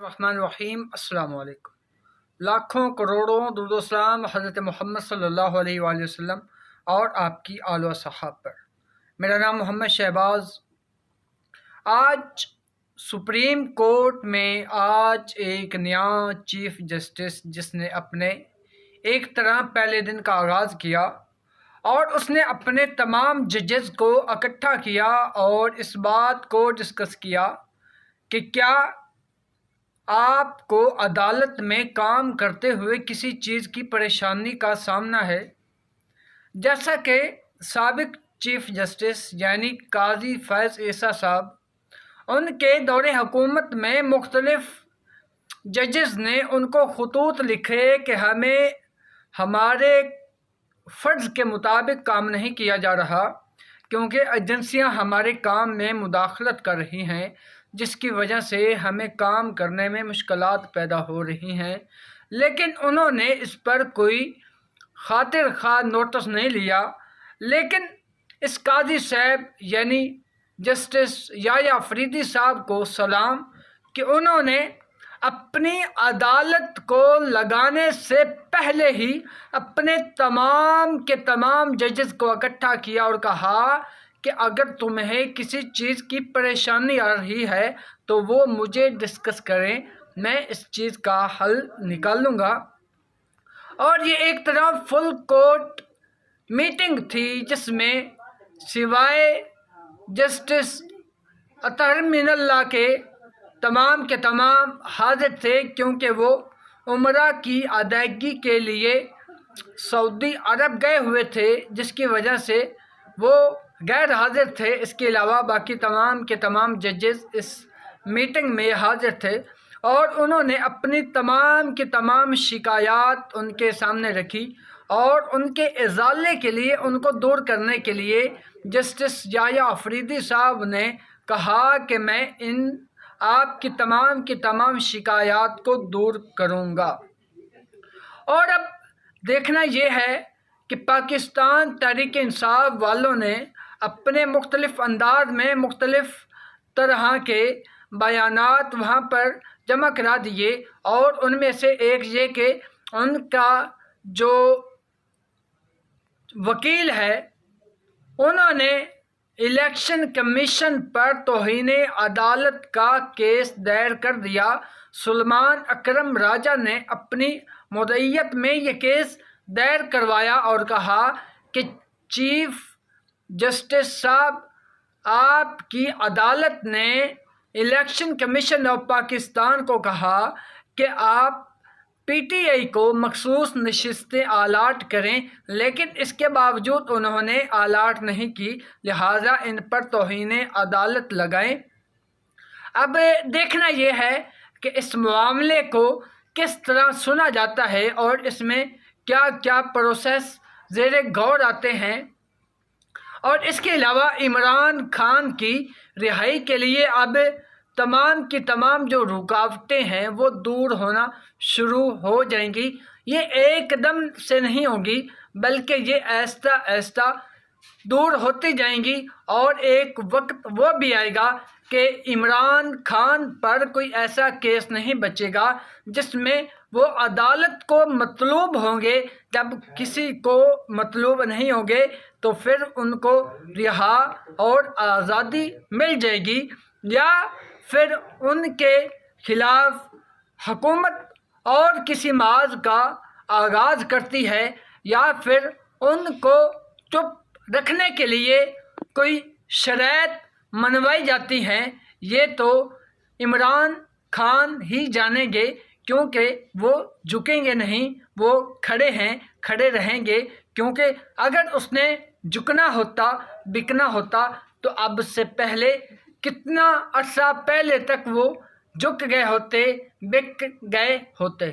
रहमान रहीम। अस्सलाम वालेकुम। लाखों करोड़ों दुरूद व सलाम हज़रत मोहम्मद सल्लल्लाहु अलैहि वसल्लम और आपकी आल व सहाब पर। मेरा नाम मोहम्मद शहबाज। आज सुप्रीम कोर्ट में आज एक नया चीफ जस्टिस जिसने अपने एक तरह पहले दिन का आगाज़ किया और उसने अपने तमाम जजेस को इकट्ठा किया और इस बात को डिस्कस किया कि क्या आपको अदालत में काम करते हुए किसी चीज़ की परेशानी का सामना है। जैसा कि साबिक चीफ जस्टिस यानी काजी फैज़ ईसा साहब, उनके दौरे हुकूमत में मुख्तलिफ जजेस ने उनको खतूत लिखे कि हमें हमारे फ़र्ज़ के मुताबिक काम नहीं किया जा रहा, क्योंकि एजेंसियां हमारे काम में मुदाखलत कर रही हैं, जिसकी वजह से हमें काम करने में मुश्किलात पैदा हो रही हैं। लेकिन उन्होंने इस पर कोई खातिर खा नोटिस नहीं लिया। लेकिन इस काजी साहब यानी जस्टिस याया अफरीदी साहब को सलाम कि उन्होंने अपनी अदालत को लगाने से पहले ही अपने तमाम के तमाम जजेस को इकट्ठा किया और कहा कि अगर तुम्हें किसी चीज़ की परेशानी आ रही है तो वो मुझे डिस्कस करें, मैं इस चीज़ का हल निकालूंगा। और ये एक तरह फुल कोर्ट मीटिंग थी जिसमें सिवाय जस्टिस अतहर मिनल्ला के तमाम हाजिर थे, क्योंकि वो उम्रा की अदायगी के लिए सऊदी अरब गए हुए थे, जिसकी वजह से वो गैर हाजिर थे। इसके अलावा बाकी तमाम के तमाम जजेस इस मीटिंग में हाजिर थे और उन्होंने अपनी तमाम की तमाम शिकायत उनके सामने रखी और उनके इजाले के लिए, उनको दूर करने के लिए जस्टिस याया अफरीदी साहब ने कहा कि मैं इन आपकी तमाम की तमाम शिकायत को दूर करूँगा। और अब देखना ये है कि पाकिस्तान तहरीक इंसाफ वालों ने अपने मुख्तलिफ़ अंदाज में मुख्तलिफ़ तरह के बयानात वहाँ पर जमा करा दिए और उनमें से एक ये कि उनका जो वकील है उन्होंने इलेक्शन कमीशन पर तौहीन अदालत का केस दायर कर दिया। सुलेमान अकरम राजा ने अपनी मुद्दईयत में ये केस दायर करवाया और कहा कि चीफ जस्टिस साहब, आपकी अदालत ने इलेक्शन कमीशन ऑफ पाकिस्तान को कहा कि आप पीटीआई को मखसूस नशिस्तें आलाट करें, लेकिन इसके बावजूद उन्होंने आलाट नहीं की, लिहाजा इन पर तौहीन अदालत लगाएं। अब देखना यह है कि इस मामले को किस तरह सुना जाता है और इसमें क्या क्या प्रोसेस ज़ेरे गौर आते हैं। और इसके अलावा इमरान खान की रिहाई के लिए अब तमाम की तमाम जो रुकावटें हैं वो दूर होना शुरू हो जाएंगी। ये एकदम से नहीं होगी, बल्कि ये आहिस्ता आहिस्ता दूर होती जाएंगी और एक वक्त वो भी आएगा कि इमरान खान पर कोई ऐसा केस नहीं बचेगा जिसमें वो अदालत को मतलूब होंगे। जब किसी को मतलूब नहीं होंगे तो फिर उनको रिहा और आज़ादी मिल जाएगी, या फिर उनके खिलाफ हुकूमत और किसी माज का आगाज़ करती है, या फिर उनको चुप रखने के लिए कोई शराइत मनवाई जाती हैं। ये तो इमरान खान ही जानेंगे, क्योंकि वो झुकेंगे नहीं, वो खड़े हैं, खड़े रहेंगे। क्योंकि अगर उसने झुकना होता, बिकना होता तो अब से पहले कितना अरसा पहले तक वो झुक गए होते, बिक गए होते।